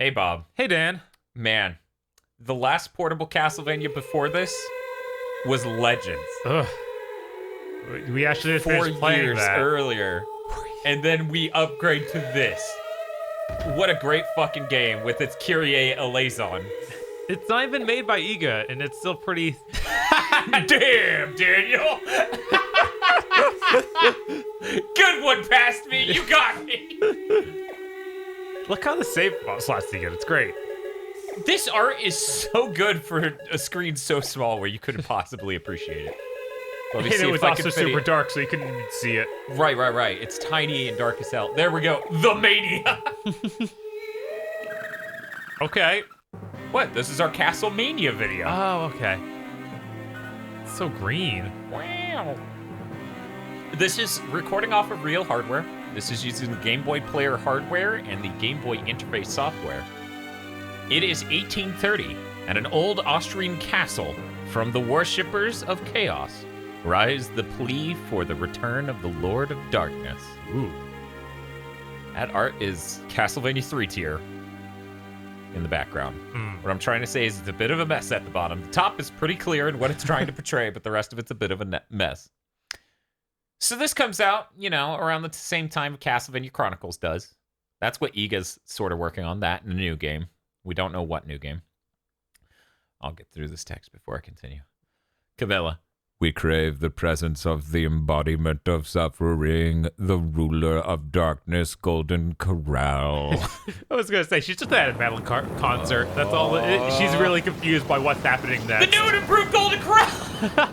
Hey, Bob. Hey, Dan. Man, the last portable Castlevania before this was Legends. Ugh. We actually just 4 finished playing years that. earlier. And then we upgrade to this. What a great fucking game with its Kyrie eleison. It's not even made by Iga, and it's still pretty... Damn, Daniel! Good one past me, you got me! Look how the save slots you get. It's great. This art is so good for a screen so small where you couldn't possibly appreciate it. Let me And see it was if I also can fit super it. dark, so you couldn't even see it. Right. It's tiny and dark as hell. There we go. The Mania! Okay. What? This is our CastleMaynia video. Oh, okay. It's so green. Wow. This is recording off of real hardware. This is using the Game Boy Player hardware and the Game Boy interface software. It is 1830, and an old Austrian castle from the worshippers of chaos rise the plea for the return of the Lord of Darkness. Ooh. That art is Castlevania 3 tier in the background. What I'm trying to say is it's a bit of a mess at the bottom. The top is pretty clear in what it's trying to portray, but the rest of it's a bit of a mess. So this comes out, around the same time Castlevania Chronicles does. That's what Iga's sort of working on, that in a new game. We don't know what new game. I'll get through this text before I continue. Cabela. We crave the presence of the embodiment of suffering, the ruler of darkness, Golden Corral. I was gonna say, she's just at a metal concert. That's all. She's really confused by what's happening next. The new and improved Golden Corral!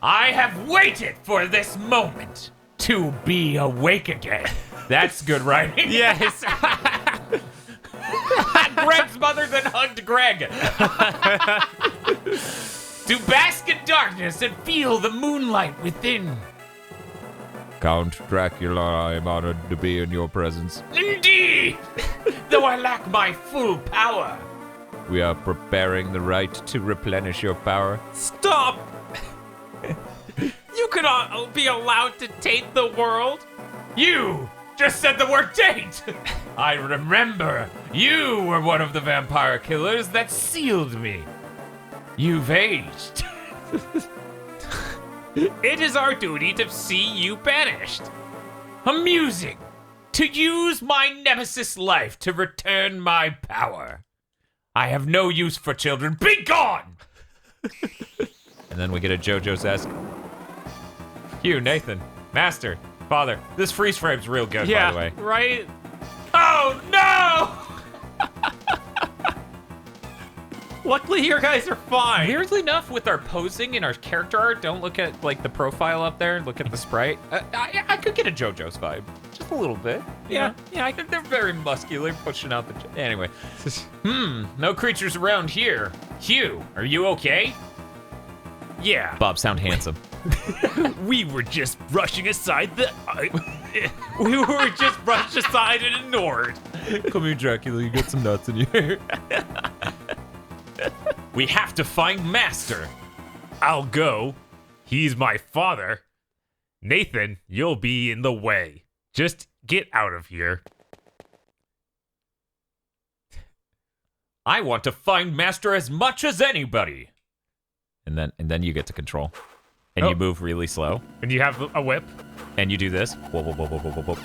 I have waited for this moment to be awake again. That's good writing. Yes. Greg's mother then hugged Greg. To bask in darkness and feel the moonlight within. Count Dracula, I am honored to be in your presence. Indeed! Though I lack my full power. We are preparing the rite to replenish your power. Stop! You cannot be allowed to taint the world. You just said the word taint. I remember you were one of the vampire killers that sealed me. You've aged. It is our duty to see you banished. Amusing. To use my nemesis life to return my power. I have no use for children. Be gone! And then we get a JoJo's-esque. Hugh, Nathan, Master, Father. This freeze frame's real good, by the way. Right? Oh, no! Luckily, your guys are fine. Weirdly enough, with our posing and our character art, don't look at the profile up there. Look at the sprite. I could get a JoJo's vibe, just a little bit. Yeah. They're very muscular, pushing out the. Anyway, no creatures around here. Hugh, are you okay? Yeah. Bob, sound handsome. We were just brushing aside we were just brushed aside and ignored. Come here, Dracula, you got some nuts in your hair. We have to find Master. I'll go. He's my father. Nathan, you'll be in the way. Just get out of here. I want to find Master as much as anybody. And then you get to control. And you move really slow. And you have a whip. And you do this. Whoa, whoa, whoa, whoa, whoa, whoa, whoa.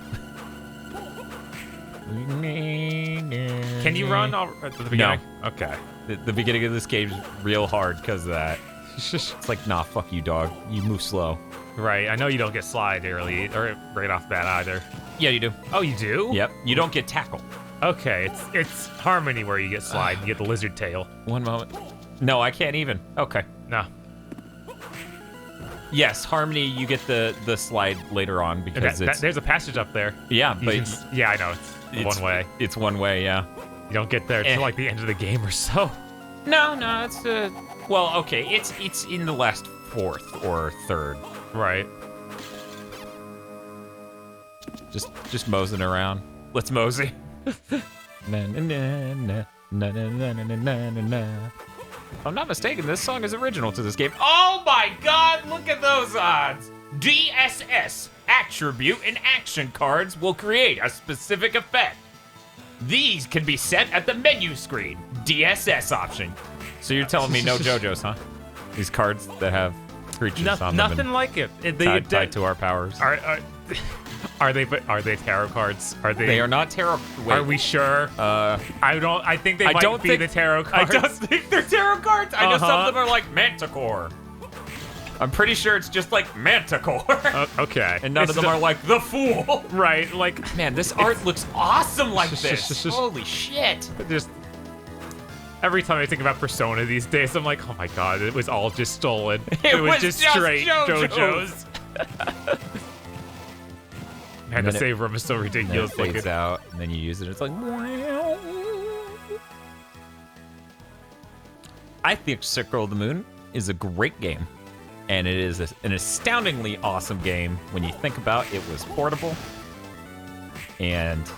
Can you run at the beginning? No. Okay. The beginning of this game is real hard because of that. It's like, nah, fuck you, dog. You move slow. Right. I know you don't get slide early or right off the bat either. Yeah, you do. Oh, you do? Yep. You don't get tackle. Okay. It's Harmony where you get slide. You get the lizard tail. One moment. No, I can't even. Okay. No. Yes, Harmony, you get the slide later on because there's a passage up there. Yeah, but I know it's one way. It's one way, yeah. You don't get there until like the end of the game or so. No, it's well, okay, it's in the last fourth or third. Right. Just moseying around. Let's mosey. Na, na, na, na, na, na, na, na, na, na. If I'm not mistaken, this song is original to this game. Oh my god, look at those odds! DSS, attribute and action cards will create a specific effect. These can be set at the menu screen. DSS option. So you're telling me no JoJo's, huh? These cards that have creatures on them. Nothing like it. Tied to our powers. Are they tarot cards? They are not tarot. Wait. Are we sure? I think they might be the tarot I cards. don't think they're tarot cards. I know some of them are like Manticore. I'm pretty sure it's just like Manticore. Okay. And none of them are like the Fool. Right, like... Man, this art looks awesome like this. Holy shit. Just... Every time I think about Persona these days, I'm like, oh my god, it was all just stolen. It was just straight JoJo's. Man, the save room is so ridiculous. It fades out, and then you use it, it's like... I think Circle of the Moon is a great game. And it is an astoundingly awesome game when you think about it. Was portable. And...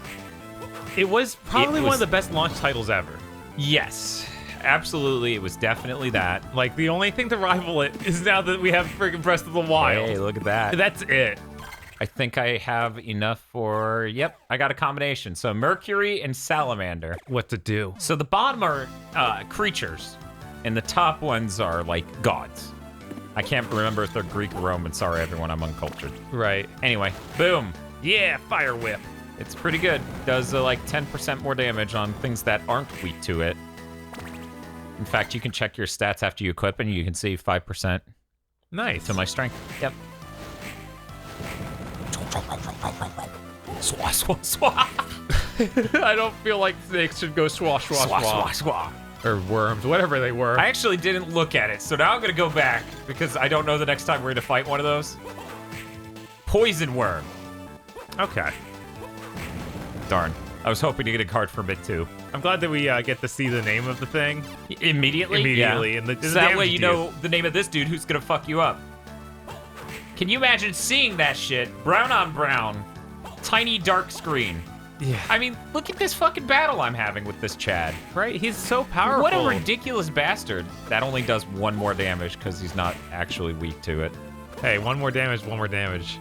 It was probably one of the best launch titles ever. Yes, absolutely. It was definitely that. Like, the only thing to rival it is now that we have friggin' Breath of the Wild. Hey, look at that. That's it. I think I have enough for... Yep, I got a combination. So Mercury and Salamander. What to do? So the bottom are creatures, and the top ones are, like, gods. I can't remember if they're Greek or Roman. Sorry, everyone, I'm uncultured. Right. Anyway, boom. Yeah, Fire Whip. It's pretty good. Does like 10% more damage on things that aren't weak to it. In fact, you can check your stats after you equip, and you can see 5% Nice. to my strength. Yep. Swah, swah, swah. I don't feel like snakes should go swah, swah, swah. Swah, swah, swah. Or worms, whatever they were. I actually didn't look at it, so now I'm gonna go back because I don't know the next time we're gonna fight one of those. Poison worm. Okay. Darn. I was hoping to get a card from it too. I'm glad that we get to see the name of the thing. Immediately? Immediately. Yeah. And So that way you know the name of this dude who's gonna fuck you up. Can you imagine seeing that shit? Brown on brown. Tiny dark screen. Yeah. I mean, look at this fucking battle I'm having with this Chad. Right? He's so powerful. What a ridiculous bastard. That only does 1 more damage because he's not actually weak to it. Hey, 1 more damage, 1 more damage.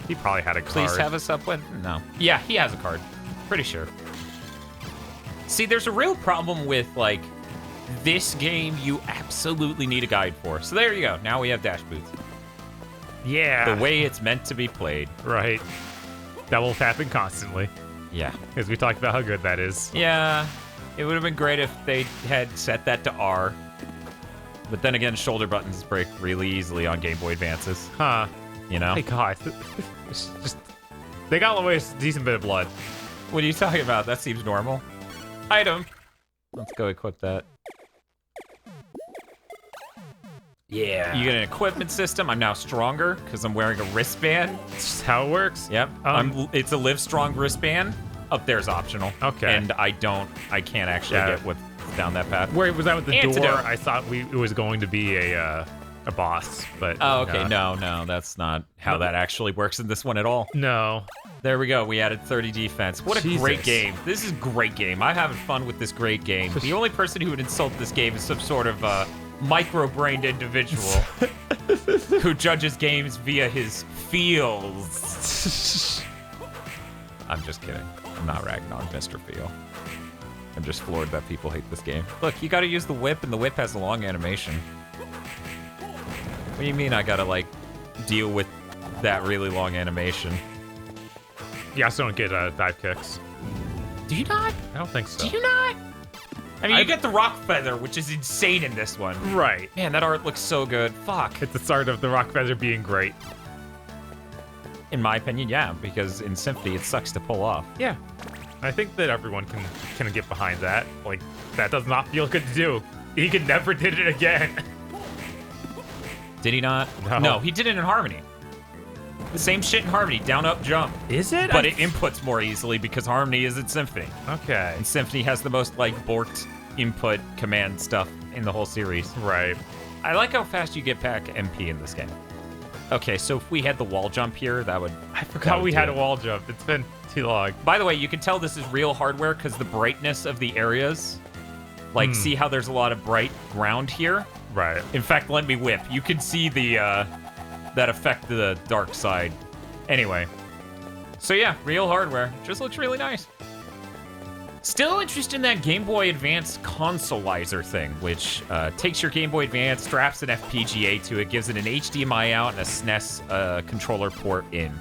He probably had a card. Please have us up when... No. Yeah, he has a card. Pretty sure. See, there's a real problem with, like, this game you absolutely need a guide for. So there you go. Now we have dash boots. Yeah. The way it's meant to be played. Right. Double tapping constantly. Yeah. Because we talked about how good that is. Yeah. It would have been great if they had set that to R. But then again, shoulder buttons break really easily on Game Boy Advances. Huh. You know? Hey, God. Just, they got away with a decent bit of blood. What are you talking about? That seems normal. Item. Let's go equip that. Yeah. You get an equipment system. I'm now stronger because I'm wearing a wristband. That's just how it works. Yep. It's a Live Strong wristband. Up there's optional. Okay. And I can't actually get what's down that path. Where was that with the Antidote. door? I thought it was going to be a boss, but Oh, okay. No, that's not how that actually works in this one at all. No. There we go. We added 30 defense. What a great Jesus. game. This is a great game. I'm having fun with this great game. The only person who would insult this game is some sort of micro-brained individual who judges games via his feels. I'm just kidding. I'm not ragging on Mr. Feel. I'm just floored that people hate this game. Look, you gotta use the whip, and the whip has a long animation. What do you mean I gotta, like, deal with that really long animation? You also don't get dive kicks. Do you not? I don't think so. Do you not? I mean, you get the rock feather, which is insane in this one. Right. Man, that art looks so good. Fuck. It's the start of the rock feather being great. In my opinion, yeah, because in Symphony, it sucks to pull off. Yeah. I think that everyone can get behind that. Like, that does not feel good to do. He could never did it again. Did he not? No. No, he did it in Harmony. The same shit in Harmony, down, up, jump. Is it? But it inputs more easily because Harmony is in Symphony. Okay. And Symphony has the most, like, borked input command stuff in the whole series. Right. I like how fast you get back MP in this game. Okay, so if we had the wall jump here, that would... I forgot we had a wall jump. It's been too long. By the way, you can tell this is real hardware because the brightness of the areas. Like, see how there's a lot of bright ground here? Right. In fact, let me whip. You can see the that affect the dark side. Anyway, So yeah, real hardware. Just looks really nice. Still interested in that Game Boy Advance consolizer thing, which takes your Game Boy Advance, straps an FPGA to it, gives it an HDMI out and a SNES controller port in.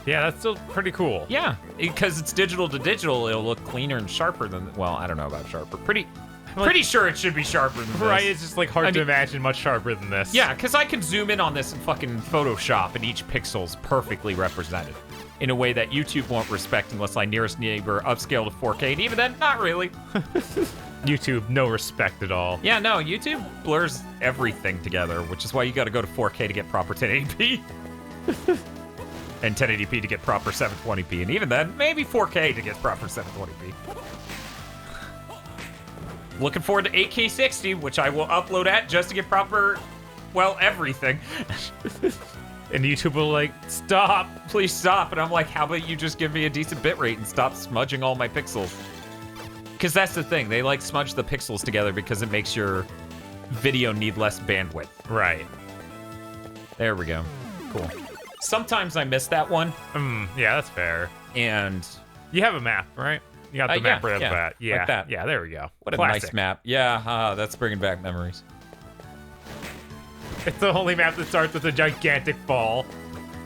Yeah, that's still pretty cool. Yeah, because it's digital to digital, it'll look cleaner and sharper than, well, I don't know about sharper. Pretty sure it should be sharper than this. Right, it's just like hard to imagine much sharper than this. Yeah, because I can zoom in on this in fucking Photoshop and each pixel's perfectly represented in a way that YouTube won't respect unless I nearest neighbor upscale to 4K, and even then, not really. YouTube, no respect at all. Yeah, no, YouTube blurs everything together, which is why you gotta go to 4K to get proper 1080p. And 1080p to get proper 720p, and even then, maybe 4K to get proper 720p. Looking forward to 8K60, which I will upload at just to get proper, well, everything. And YouTube will like, stop. Please stop. And I'm like, how about you just give me a decent bitrate and stop smudging all my pixels? Because that's the thing. They like smudge the pixels together because it makes your video need less bandwidth. Right. There we go. Cool. Sometimes I miss that one. Yeah, that's fair. And you have a map, right? You got the map right off the bat. Yeah, like that. Yeah, there we go. What a Classic. nice map. Yeah, that's bringing back memories. It's the only map that starts with a gigantic ball.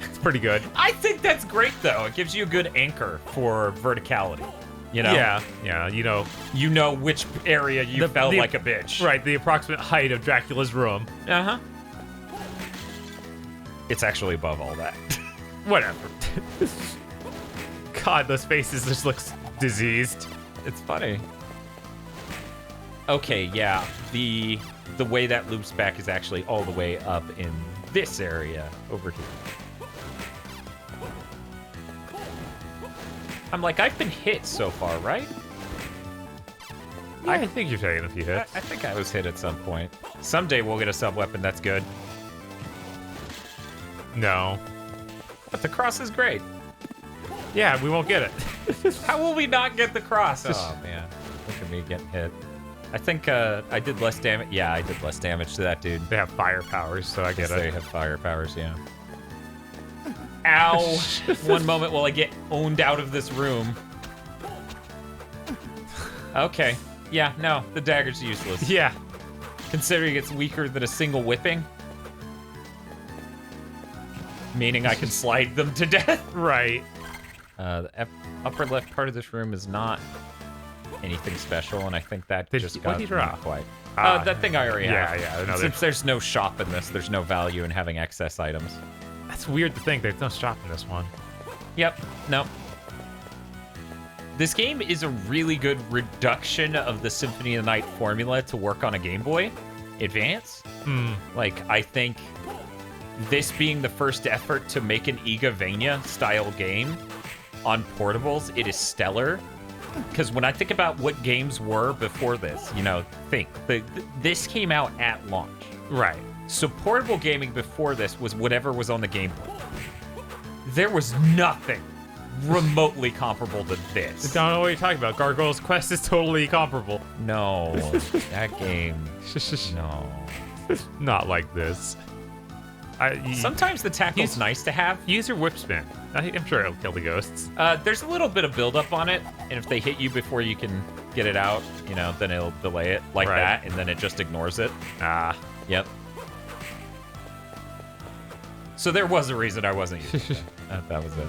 It's pretty good. I think that's great, though. It gives you a good anchor for verticality. You know? Yeah, you know. You know which area you felt like a bitch. Right, the approximate height of Dracula's room. Uh-huh. It's actually above all that. Whatever. God, those faces just look diseased. It's funny. Okay, yeah. The way that loops back is actually all the way up in this area over here. I'm like, I've been hit so far, right? Yeah, I think you've taken a few hits. I think I was hit at some point. Someday we'll get a sub-weapon that's good. No. But the cross is great. Yeah, we won't get it. How will we not get the cross? Oh, man. Look at me getting hit. I think I did less damage. Yeah, I did less damage to that dude. They have fire powers, so I get it. They have fire powers, yeah. Ow! One moment while I get owned out of this room. Okay. Yeah, no, the dagger's useless. Yeah. Considering it's weaker than a single whipping. Meaning I can slide them to death. Right. The upper left part of this room is not anything special, and I think that just got what did you drop? Quite. That thing I already have. Yeah. Since there's no shop in this, there's no value in having excess items. That's weird to think. There's no shop in this one. Yep. No. This game is a really good reduction of the Symphony of the Night formula to work on a Game Boy Advance. Like, I think this being the first effort to make an GigaBania style game on portables, it is stellar. Because when I think about what games were before this, you know, this came out at launch. Right. So portable gaming before this was whatever was on the Game Boy. There was nothing remotely comparable to this. I don't know what you're talking about. Gargoyle's Quest is totally comparable. No, that game, no. Not like this. Sometimes the tackle's nice to have. Use your whip spin. I'm sure it'll kill the ghosts. There's a little bit of buildup on it, and if they hit you before you can get it out, you know, then it'll delay it like that, and then it just ignores it. Yep. So there was a reason I wasn't using it. That was it.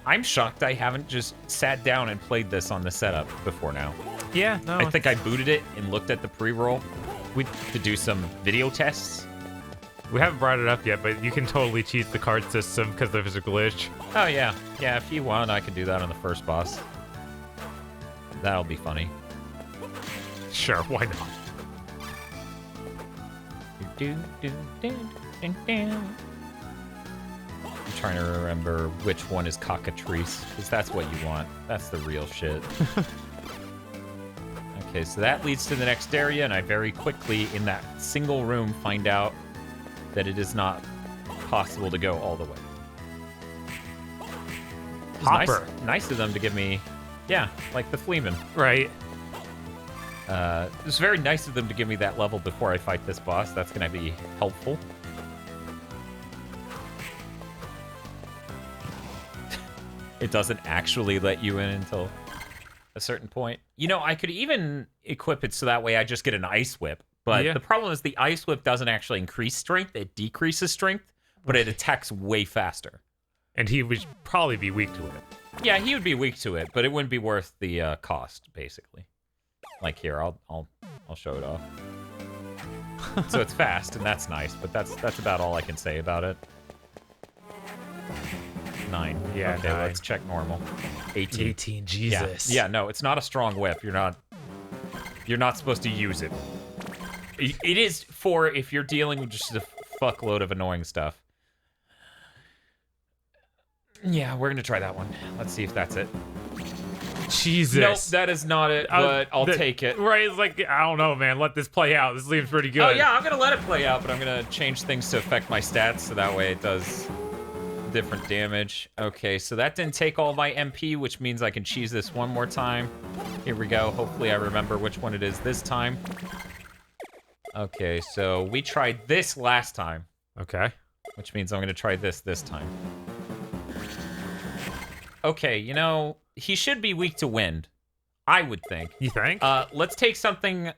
I'm shocked I haven't just sat down and played this on the setup before now. Yeah, no. I think I booted it and looked at the pre-roll to do some video tests. We haven't brought it up yet, but you can totally cheat the card system because there's a glitch. Oh, yeah. Yeah, if you want, I can do that on the first boss. That'll be funny. Sure, why not? I'm trying to remember which one is cockatrice, because that's what you want. That's the real shit. Okay, so that leads to the next area, and I very quickly, in that single room, find out that it is not possible to go all the way. Hopper. Nice of them to give me, yeah, like the Fleeman. Right. It's very nice of them to give me that level before I fight this boss. That's going to be helpful. It doesn't actually let you in until a certain point. You know, I could even equip it so that way I just get an ice whip. But the problem is the ice whip doesn't actually increase strength. It decreases strength, but it attacks way faster. And he would probably be weak to it. Yeah, he would be weak to it, but it wouldn't be worth the cost, basically. Like here, I'll show it off. So it's fast, and that's nice, but that's about all I can say about it. 9. Yeah, okay, 9. Let's check normal. 18. 18, Jesus. Yeah, no, it's not a strong whip. You're not supposed to use it. It is for if you're dealing with just a fuckload of annoying stuff. Yeah, we're gonna try that one. Let's see if that's it. Jesus. Nope, that is not it, but I'll take it. Right, it's like, I don't know, man. Let this play out. This seems pretty good. Oh, yeah, I'm gonna let it play out, but I'm gonna change things to affect my stats, so that way it does different damage. Okay, so that didn't take all my MP, which means I can cheese this one more time. Here we go. Hopefully I remember which one it is this time. Okay, so we tried this last time. Okay. Which means I'm gonna try this time. Okay, you know, he should be weak to wind, I would think. You think? Let's take something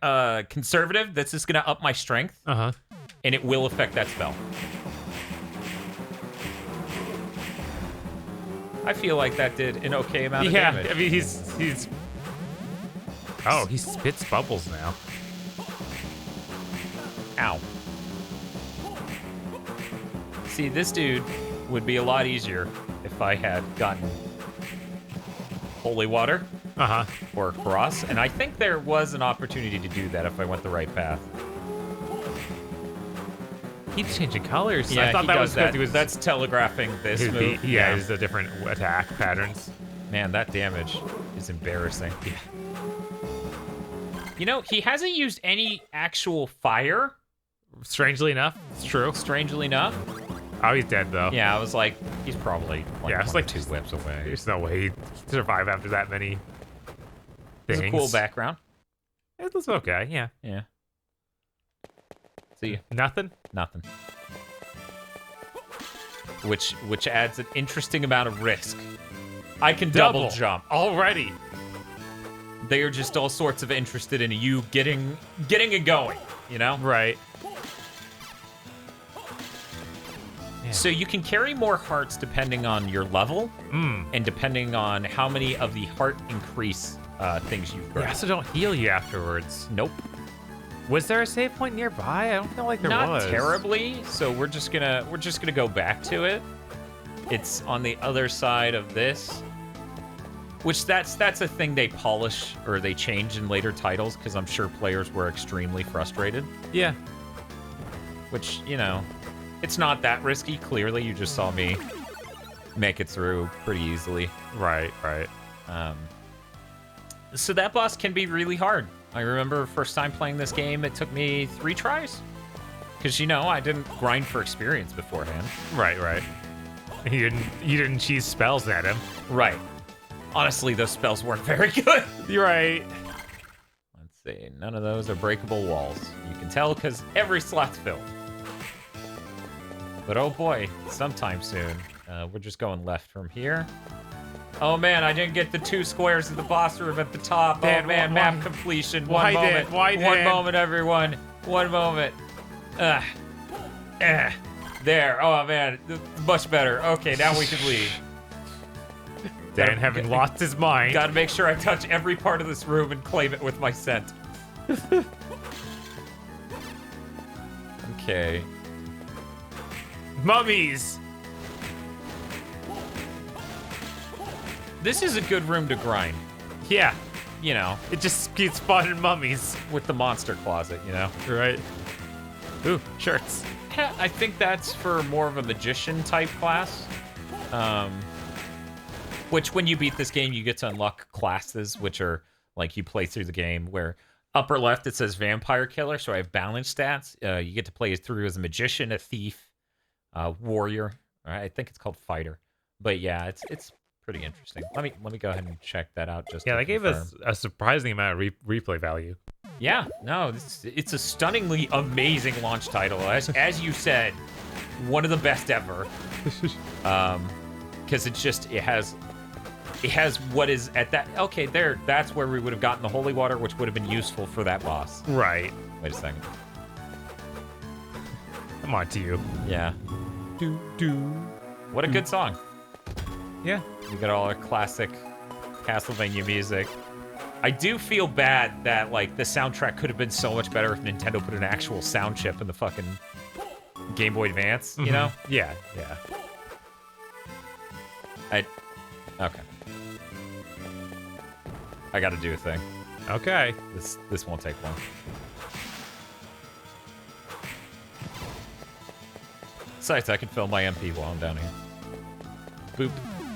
conservative that's just gonna up my strength. Uh-huh. And it will affect that spell. I feel like that did an okay amount of damage. Yeah, I mean, he's... Oh, he spits bubbles now. Ow. See, this dude would be a lot easier if I had gotten holy water or cross, and I think there was an opportunity to do that if I went the right path. He's changing colors. Yeah, I thought he that does was because that. he was... That's telegraphing this his move. Yeah, it's the different attack patterns. Man, that damage is embarrassing. Yeah. You know, he hasn't used any actual fire. Strangely enough, it's true. Strangely enough. Oh, he's dead, though. Yeah, I was like, he's probably it's like 2 whips away. There's no way he'd survive after that many things. It's a cool background. It was okay, yeah. Yeah. See, Nothing? nothing. Which adds an interesting amount of risk. I can double jump. Already. They are just all sorts of interested in you getting it going, you know? Right. Yeah. So you can carry more hearts depending on your level and depending on how many of the heart increase things you've got. They also don't heal you afterwards. Nope. Was there a save point nearby? I don't feel like there was. Not terribly. So we're just gonna go back to it. It's on the other side of this. Which that's a thing they polish or they change in later titles because I'm sure players were extremely frustrated. Yeah. Which, you know, it's not that risky. Clearly, you just saw me make it through pretty easily. Right. So that boss can be really hard. I remember first time playing this game, it took me 3 tries. Because, you know, I didn't grind for experience beforehand. Right. You didn't cheese spells at him. Right. Honestly, those spells weren't very good. You're right. Let's see. None of those are breakable walls. You can tell because every slot's filled. But oh boy, sometime soon. We're just going left from here. Oh man, I didn't get the 2 squares of the boss room at the top. Dan, oh man, map completion. Why, One Dan? moment. Why, One Dan? moment, everyone. One moment. There. Oh man, much better. Okay, now we can leave. Dan having lost his mind. Gotta make sure I touch every part of this room and claim it with my scent. Okay. Mummies! This is a good room to grind. Yeah. You know, It just keeps spawning mummies. with the monster closet, you know? Right. Ooh, shirts. I think that's for more of a magician type class. Which when you beat this game, you get to unlock classes, which are like you play through the game where upper left it says vampire killer, so I have balanced stats. You get to play through as a magician, a thief, warrior. I think it's called fighter. But yeah, it's pretty interesting. Let me go ahead and check that out. Just Yeah, to they gave confirm. us a surprising amount of replay value. Yeah, no, it's a stunningly amazing launch title. As you said, one of the best ever. Because it has what is at that. Okay, that's where we would have gotten the holy water, which would have been useful for that boss. Right. Wait a second. I'm on to you. Yeah. What a good song. Yeah. We got all our classic Castlevania music. I do feel bad that, like, the soundtrack could have been so much better if Nintendo put an actual sound chip in the fucking Game Boy Advance, you know? Yeah. Okay. I gotta do a thing. Okay. This won't take long. Besides, I can fill my MP while I'm down here. Boop.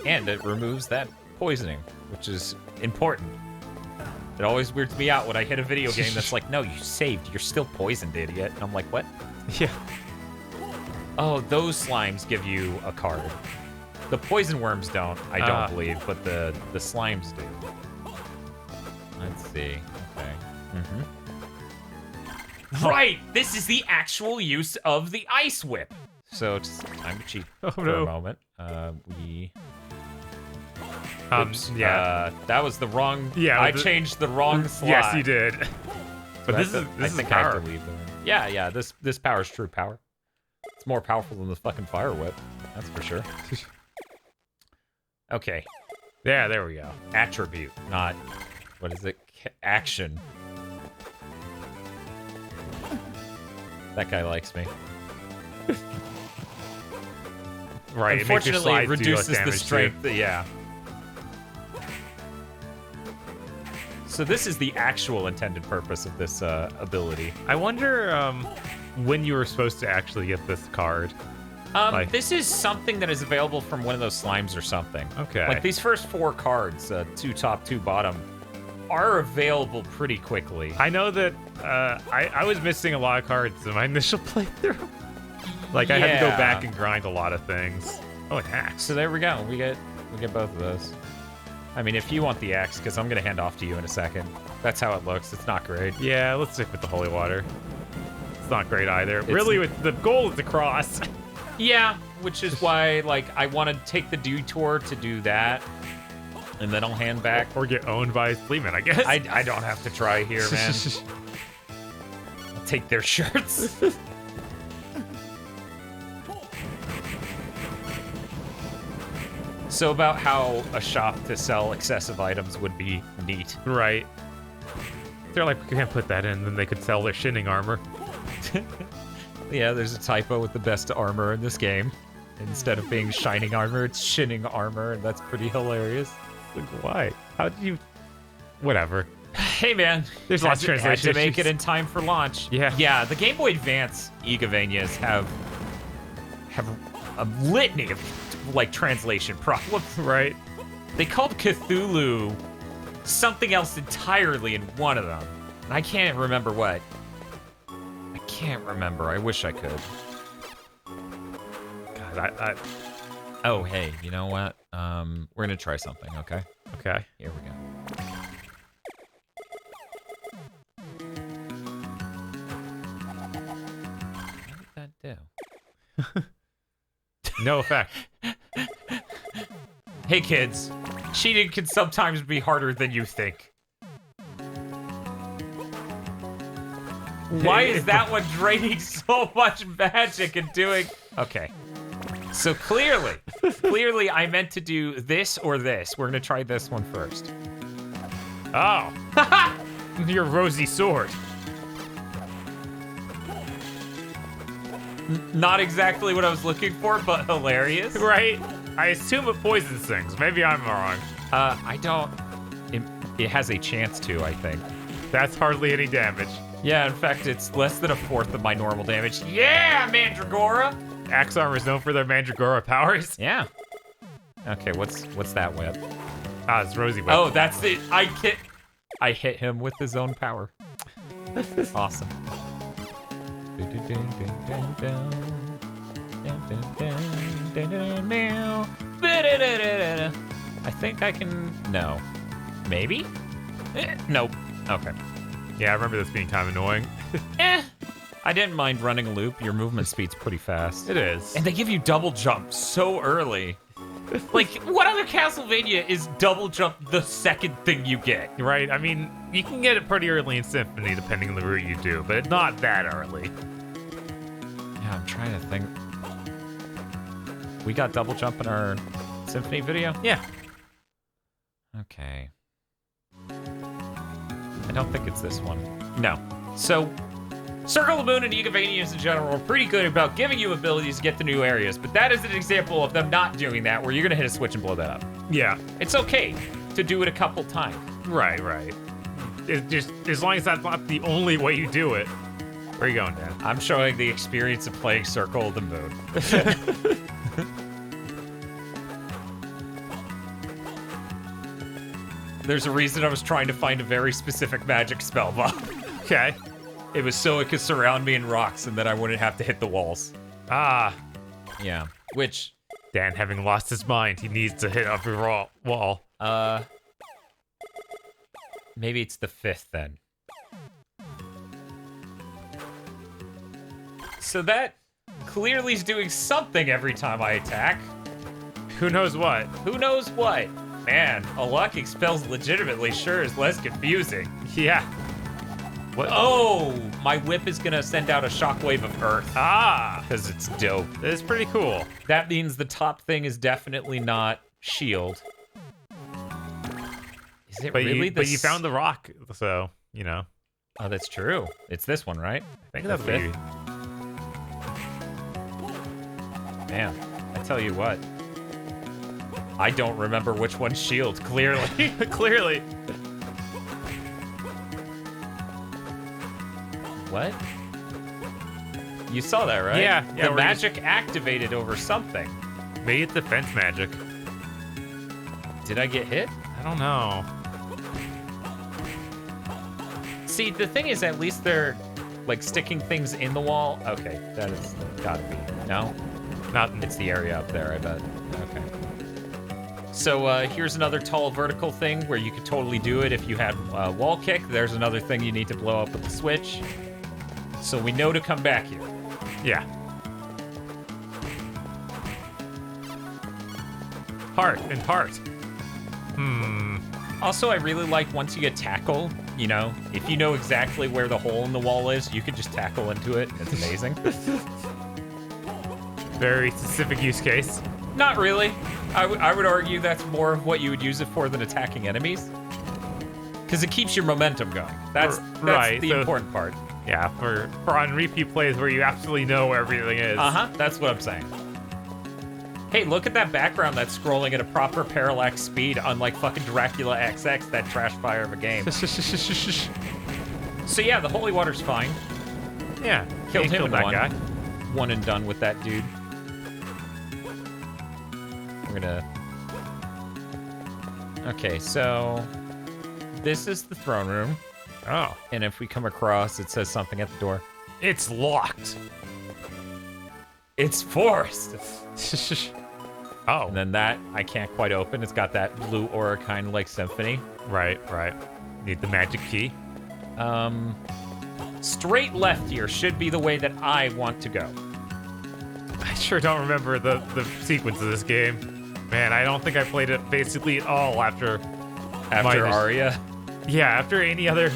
And it removes that poisoning, which is important. It always weirds me out when I hit a video game that's like, no, you saved. You're still poisoned, idiot. And I'm like, what? Yeah. Oh, those slimes give you a card. The poison worms don't, I don't believe, but the slimes do. Let's see. Okay. Right! This is the actual use of the ice whip. So it's time to cheat for a moment. Oops. That was the wrong. Yeah, I changed the wrong slot. Yes, you did. But this is I have power. to leave the room. Yeah. This power is true power. It's more powerful than the fucking fire whip. That's for sure. Okay. Yeah, there we go. Attribute, not what is it? Action. That guy likes me. Right. Unfortunately, it reduces the damage strength. Yeah. So this is the actual intended purpose of this ability. I wonder when you were supposed to actually get this card. This is something that is available from one of those slimes or something. Okay. Like these first 4 cards, 2 top, 2 bottom, are available pretty quickly. I know that I was missing a lot of cards in my initial playthrough. Like I had to go back and grind a lot of things. Oh, an axe. So there we go. We get both of those. I mean, if you want the axe, because I'm gonna hand off to you in a second. That's how it looks. It's not great. Yeah, let's stick with the holy water. It's not great either. Really, the goal is the cross. Yeah, which is why, like, I want to take the detour to do that, and then I'll hand back. Or get owned by Sleeman, I guess. I don't have to try here, man. I'll take their shirts. So about how a shop to sell excessive items would be neat. Right. They're like, we can't put that in, then they could sell their shinning armor. Yeah, there's a typo with the best armor in this game. Instead of being shining armor, it's shinning armor, and that's pretty hilarious. Like, why? How did you... Whatever. Hey, man. There's lots of translation Had to make issues. it in time for launch. Yeah. Yeah, the Game Boy Advance GigaBanias have a litany of, like, translation problems. Right. They called Cthulhu something else entirely in one of them. And I can't remember what. I can't remember. I wish I could. God, Oh, hey, you know what? We're gonna try something, okay? Okay. Here we go. What did that do? No effect. Hey, kids. Cheating can sometimes be harder than you think. Why is that one draining so much magic and doing... Okay. So clearly I meant to do this or this. We're gonna try this one first. Oh. Your rosy sword. Not exactly what I was looking for, but hilarious. Right? I assume it poisons things. Maybe I'm wrong. I don't... It has a chance to, I think. That's hardly any damage. Yeah, in fact, it's less than a fourth of my normal damage. Yeah, Mandragora! Axe armor is known for their Mandragora powers. Yeah. Okay, what's that whip? Ah, it's Rosy Whip. Oh, that's it. I hit him with his own power. Awesome. I think I can... No. Maybe? Nope. Okay. Yeah, I remember this being kind of annoying. I didn't mind running a loop. Your movement speed's pretty fast. It is. And they give you double jump so early. Like, what other Castlevania is double jump the second thing you get? Right, I mean, you can get it pretty early in Symphony depending on the route you do, but not that early. Yeah, I'm trying to think. We got double jump in our Symphony video? Yeah. Okay. I don't think it's this one. No. So, Circle of the Moon and GigaBanias in general are pretty good about giving you abilities to get to new areas, but that is an example of them not doing that, where you're gonna hit a switch and blow that up. Yeah. It's okay to do it a couple times. Right. It's just, as long as that's not the only way you do it. Where are you going, Dan? I'm showing the experience of playing Circle of the Moon. There's a reason I was trying to find a very specific magic spell, Bob. Okay. It was so it could surround me in rocks and then I wouldn't have to hit the walls. Ah. Yeah. Which, Dan, having lost his mind, he needs to hit every wall. maybe it's the 5th then. So that clearly is doing something every time I attack. Who knows what? Who knows what? Man, a luck expels legitimately sure is less confusing. Yeah. What? Oh, my whip is gonna send out a shockwave of earth. Ah, Because it's dope. it's pretty cool. That means the top thing is definitely not shield. Is it really But you found the rock, so, you know. Oh, that's true. It's this one, right? I think The that's what you... Man, I tell you what. I don't remember which one's shield, clearly. Clearly. What? You saw that, right? Yeah, The we're magic activated over something. Maybe it's defense magic. Did I get hit? I don't know. See, the thing is, at least they're, like, sticking things in the wall. Okay, that has gotta be. No? Nothing. It's the area up there, I bet. Okay. So here's another tall vertical thing where you could totally do it if you had wall kick. There's another thing you need to blow up with the switch. So we know to come back here. Yeah. Heart and heart. Also, I really like once you get tackle, you know, if you know exactly where the hole in the wall is, you could just tackle into it. It's amazing. Very specific use case. Not really. I would argue that's more of what you would use it for than attacking enemies. Because it keeps your momentum going. That's right, the so- important part. Yeah, for on repeat plays where you absolutely know where everything is. Uh-huh, that's what I'm saying. Hey, look at that background that's scrolling at a proper parallax speed, unlike fucking Dracula XX, that trash fire of a game. So yeah, the holy water's fine. Yeah, Killed you him in that one. guy. One and done with that dude. We're gonna... Okay, so... This is the throne room. Oh, And if we come across, it says something at the door. it's locked. It's forced! Oh, And then that, I can't quite open. It's got that blue aura kind of like Symphony. right. Need the magic key. Straight left here should be the way that I want to go. I sure don't remember the sequence of this game. Man, I don't think I played it basically at all after After Mine is- Aria. Yeah, after any other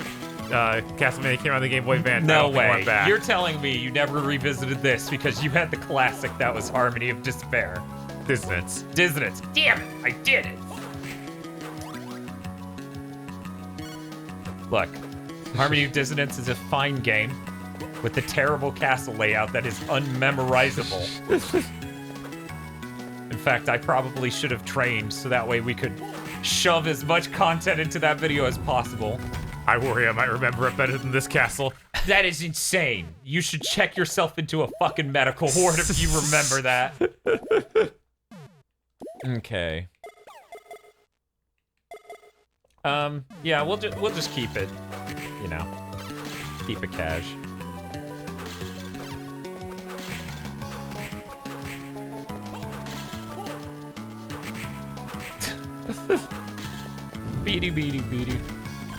Castlevania came out of the Game Boy Advance. I No don't think I way. went back. You're telling me you never revisited this because you had the classic that was Harmony of Despair. Dissonance. Dissonance. Damn it, I did it. Look, Harmony of Dissonance is a fine game with a terrible castle layout that is unmemorizable. In fact, I probably should have trained so that way we could shove as much content into that video as possible. I worry I might remember it better than this castle. That is insane. You should check yourself into a fucking medical ward if you remember that. Okay. Yeah, we'll just keep it, you know, keep it cash. Beady.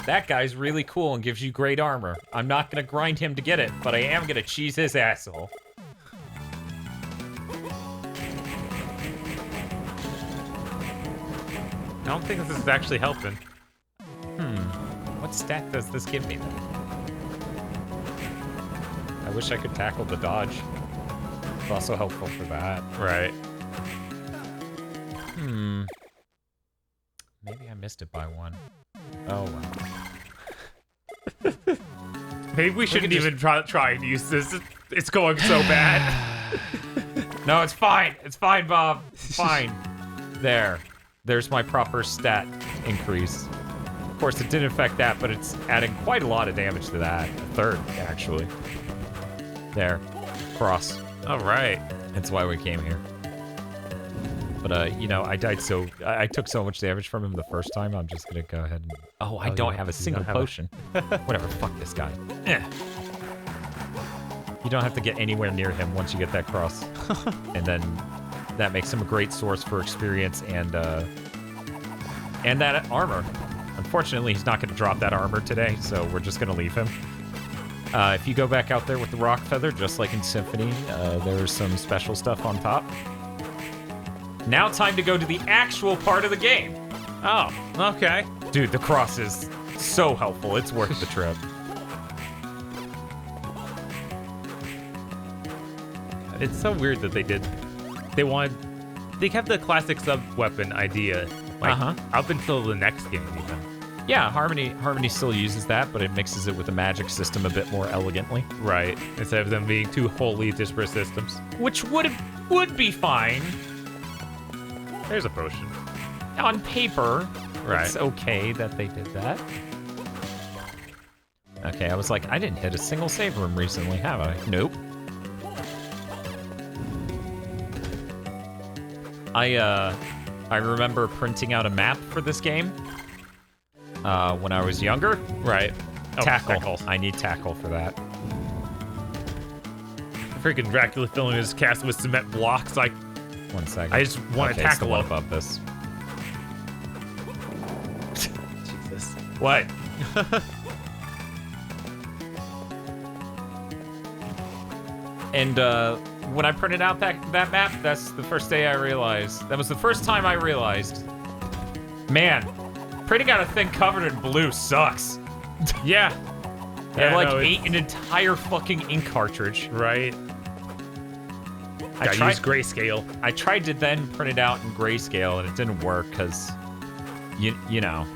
that guy's really cool and gives you great armor. I'm not gonna grind him to get it, but I am gonna cheese his asshole. I don't think this is actually helping. What stat does this give me then? I wish I could tackle the dodge. It's also helpful for that. Right. Maybe I missed it by one. Oh well. Maybe we shouldn't even try and use this. It's going so bad. No, it's fine. It's fine, Bob. It's fine. There's my proper stat increase. Of course, it didn't affect that, but it's adding quite a lot of damage to that. A third, actually. There. Cross. All right. That's why we came here. But, you know, I took so much damage from him the first time, I'm just gonna go ahead and... Oh, I don't have a single potion. Whatever, fuck this guy. You don't have to get anywhere near him once you get that cross. And then that makes him a great source for experience and that armor. Unfortunately, he's not gonna drop that armor today, so we're just gonna leave him. If you go back out there with the rock feather, just like in Symphony, there's some special stuff on top. Now time to go to the actual part of the game. Oh, okay. Dude, the cross is so helpful. It's worth the trip. It's so weird that they kept the classic sub-weapon idea, like, up until the next game, even. Yeah, Harmony still uses that, but it mixes it with the magic system a bit more elegantly. Right, instead of them being two wholly disparate systems. Which would be fine. There's a potion. On paper, right. It's okay that they did that. Okay, I was like, I didn't hit a single save room recently, have I? Nope. I remember printing out a map for this game when I was younger. Right. Oh, tackle. I need tackle for that. Freaking Dracula filling his castle with cement blocks. Like, 1 second. I just want to tackle one above this. Jesus. What? And when I printed out that map, that's the first day I realized. That was the first time I realized, man, printing out a thing covered in blue sucks. Yeah. I ate an entire fucking ink cartridge. Right. I used grayscale. I tried to then print it out in grayscale, and it didn't work because, you know,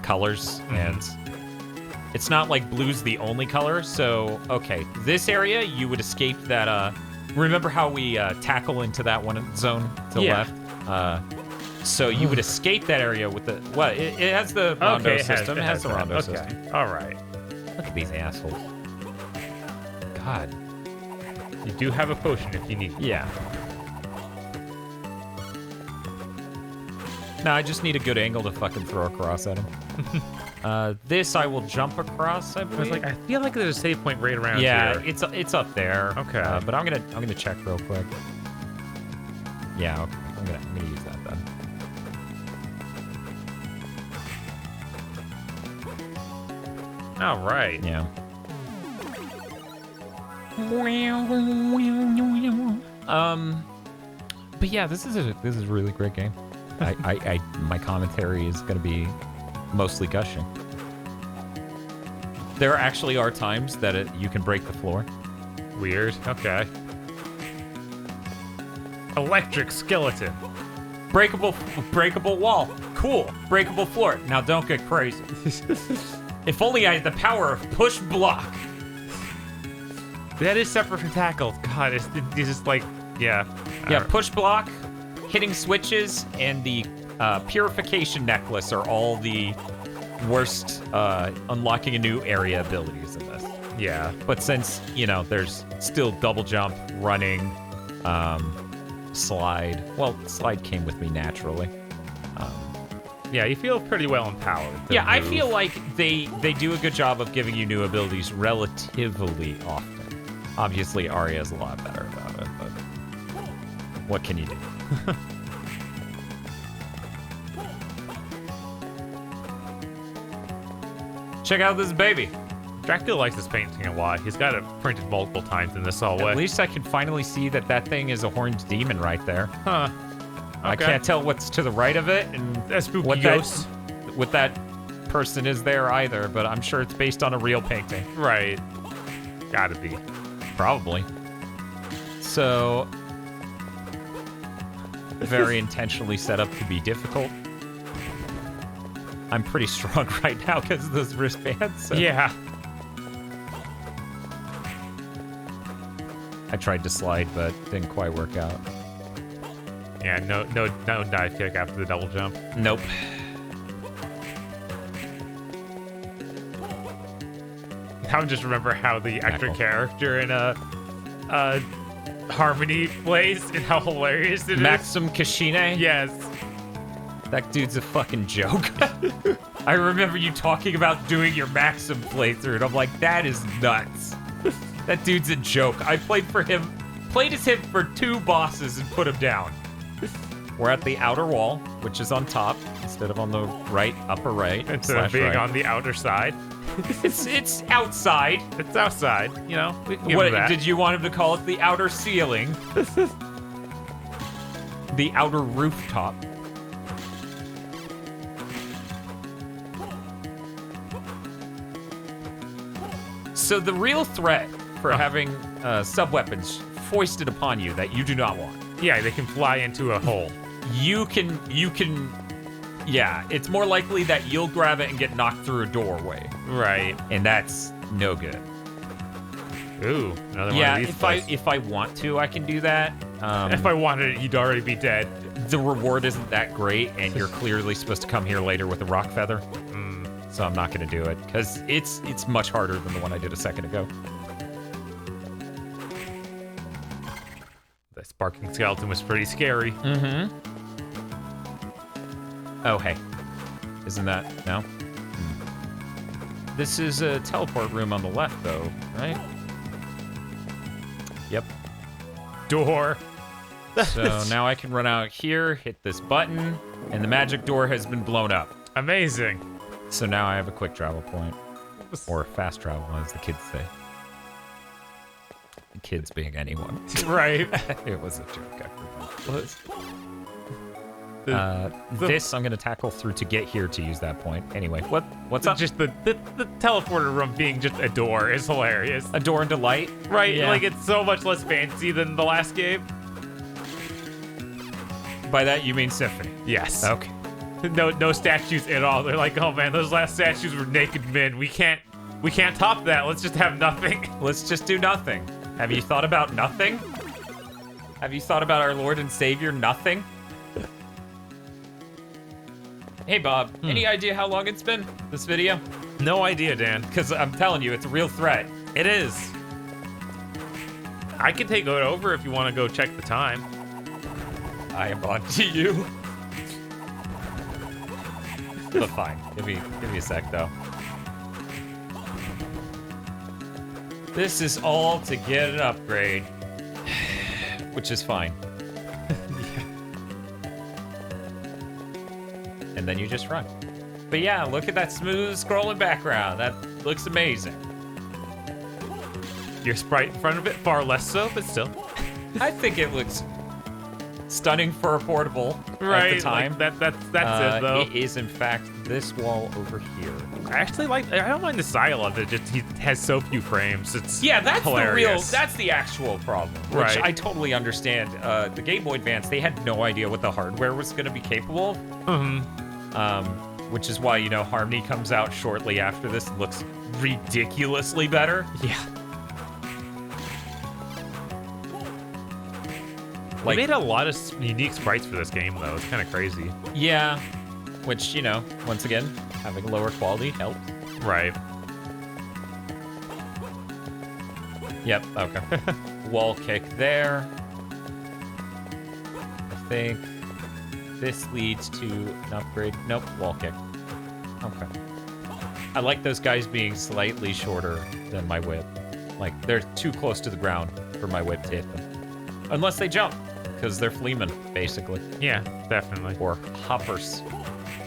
colors, and it's not like blue's the only color. So, okay, this area, you would escape that, remember how we tackle into that one zone to the left? So you would escape that area with the, it has the rondo system. It has the rondo system. All right. Look at these assholes. God. You do have a potion if you need it. Yeah. No, I just need a good angle to fucking throw across at him. This I will jump across, I believe. I feel like there's a save point right around here. Yeah, it's up there. Okay. But I'm gonna check real quick. Yeah, okay. I'm gonna use that then. All right. Yeah. But yeah, this is a really great game. My commentary is gonna be mostly gushing. There actually are times that you can break the floor. Weird. Okay. Electric skeleton. Breakable wall. Cool. Breakable floor. Now don't get crazy. If only I had the power of push block. That is separate from tackle. God, it's just like, yeah. Yeah, push block, hitting switches, and the purification necklace are all the worst unlocking a new area abilities in this. Yeah. But since, you know, there's still double jump, running, slide. Well, slide came with me naturally. Yeah, you feel pretty well empowered. Yeah, I feel like they do a good job of giving you new abilities relatively often. Obviously, Arya's a lot better about it, but what can you do? Check out this baby. Dracula likes this painting a lot. He's got it printed multiple times in this hallway. At least I can finally see that thing is a horned demon right there. Huh. Okay. I can't tell what's to the right of it and That's spooky what ghost. what that person is there either, but I'm sure it's based on a real painting. Right. Gotta be. Probably. So, very intentionally set up to be difficult. I'm pretty strong right now because of those wristbands. So. Yeah. I tried to slide, but didn't quite work out. Yeah, no dive kick after the double jump. Nope. I just remember how the extra Tackle. character in Harmony plays and how hilarious it is. Maxim Kashine? Yes. That dude's a fucking joke. I remember you talking about doing your Maxim playthrough, and I'm like, that is nuts. That dude's a joke. I played as him for 2 bosses and put him down. We're at the outer wall, which is on top instead of on the right, upper right. Instead of being right. on the outer side. It's outside. It's outside, you know. We can give What him that. did you want him to call it? The outer ceiling. The outer rooftop. So the real threat for having sub-weapons foisted upon you that you do not want. Yeah, they can fly into a hole. You can, yeah, it's more likely that you'll grab it and get knocked through a doorway. Right. And that's no good. Ooh, another Yeah, one of these. if I want to, I can do that. If I wanted it, you'd already be dead. The reward isn't that great, and you're clearly supposed to come here later with a rock feather. So I'm not going to do it, because it's much harder than the one I did a second ago. The sparking skeleton was pretty scary. Mm-hmm. Oh, hey. Isn't that... No? This is a teleport room on the left, though, right? Yep. Door. So now I can run out here, hit this button, and the magic door has been blown up. Amazing. So now I have a quick travel point. Or fast travel, as the kids say. The kids being anyone. Right. It was a joke, I forgot. The- This I'm going to tackle through to get here to use that point. Anyway, what's up? Just the teleporter room being just a door is hilarious. A door into light? Right? Yeah. Like, it's so much less fancy than the last game. By that you mean symphony? Yes. Okay. No statues at all. They're like, oh man, those last statues were naked men. We can't top that. Let's just have nothing. Let's just do nothing. Have you thought about nothing? Have you thought about our Lord and Savior nothing? Hey Bob, any idea how long it's been, this video? No idea, Dan. Because I'm telling you, it's a real threat. It is. I can take it over if you want to go check the time. I am on to you. But fine. Give me a sec though. This is all to get an upgrade. Which is fine. And then you just run. But yeah, look at that smooth scrolling background. That looks amazing. Your sprite in front of it, far less so, but still. I think it looks stunning for a portable Right, at the time. like that's it though. It is in fact this wall over here. I actually I don't mind the style of it. Just he has so few frames. It's That's hilarious. that's the actual problem. Which Right. I totally understand. The Game Boy Advance, they had no idea what the hardware was going to be capable of. Which is why, Harmony comes out shortly after this and looks ridiculously better. Yeah. Like, They made a lot of unique sprites for this game, though. It's kind of crazy. yeah, which, once again, having lower quality helps. Right. Yep, okay. Wall kick there. I think this leads to an upgrade. Nope, wall kick. Okay. I like those guys being slightly shorter than my whip. Like, they're too close to the ground for my whip to hit them. Unless they jump, because they're fleamen, basically. Yeah, definitely. Or hoppers.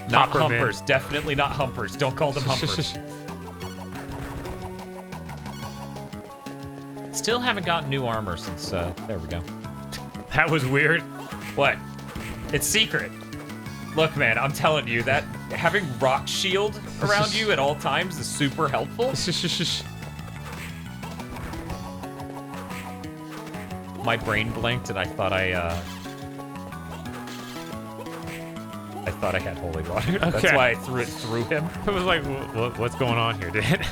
Not Hoppermen. humpers. Definitely not humpers. Don't call them humpers. Still haven't gotten new armor since, there we go. That was weird. What? It's secret. Look, man, I'm telling you that having rock shield around you at all times is super helpful. My brain blinked and I thought I had holy water. That's why I threw it through him. I was like, what's going on here, dude?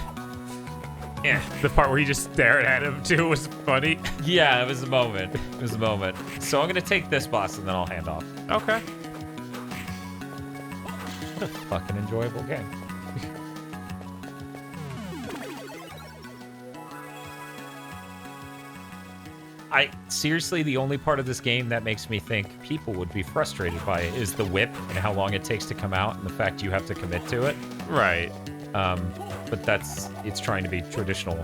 Yeah, the part where you just stared at him too was funny. Yeah, it was a moment. It was a moment. So I'm gonna take this boss and then I'll hand off. Okay. What a fucking enjoyable game. Seriously, the only part of this game that makes me think people would be frustrated by it is the whip and how long it takes to come out and the fact you have to commit to it. Right. But it's trying to be traditional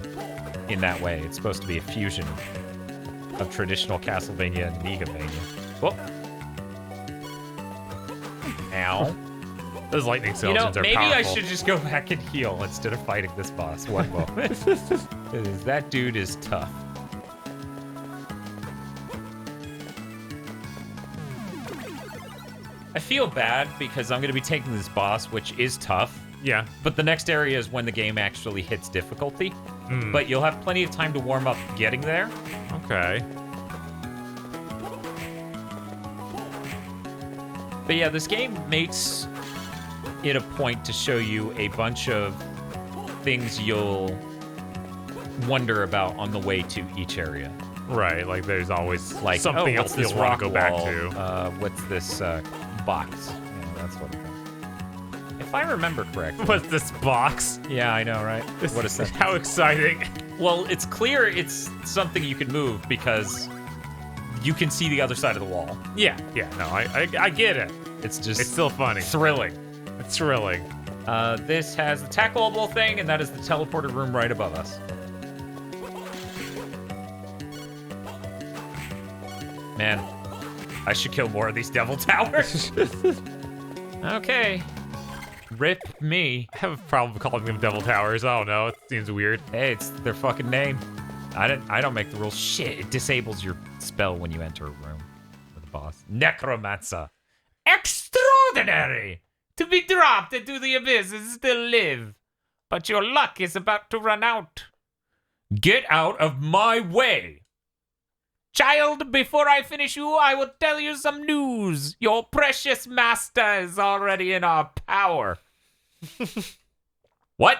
in that way. It's supposed to be a fusion of traditional Castlevania and GigaBania. Whoop. Ow. Those lightning skeletons are maybe powerful. I should just go back and heal instead of fighting this boss one moment. That dude is tough. I feel bad because I'm going to be taking this boss, which is tough. Yeah. But the next area is when the game actually hits difficulty. But you'll have plenty of time to warm up getting there. Okay. But yeah, this game makes it a point to show you a bunch of things you'll wonder about on the way to each area. Right, like there's always Like something what's else this you'll want rock to go back wall? to. What's this box? Yeah, that sort of thing. If I remember correctly. What's this box? Yeah, I know, right? What is that? How exciting. Well, it's clear it's something you can move because you can see the other side of the wall. Yeah, no, I get it. It's just It's still funny. thrilling. It's thrilling. This has the tackleable thing, and that is the teleported room right above us. Man, I should kill more of these devil towers. Okay. Rip me. I have a problem calling them devil towers. I don't know. It seems weird. Hey, it's their fucking name. I don't make the rules. Shit, it disables your spell when you enter a room with a boss. Necromancer. Extraordinary! To be dropped into the abyss and still live. But your luck is about to run out. Get out of my way! Child, before I finish you, I will tell you some news. Your precious master is already in our power. What?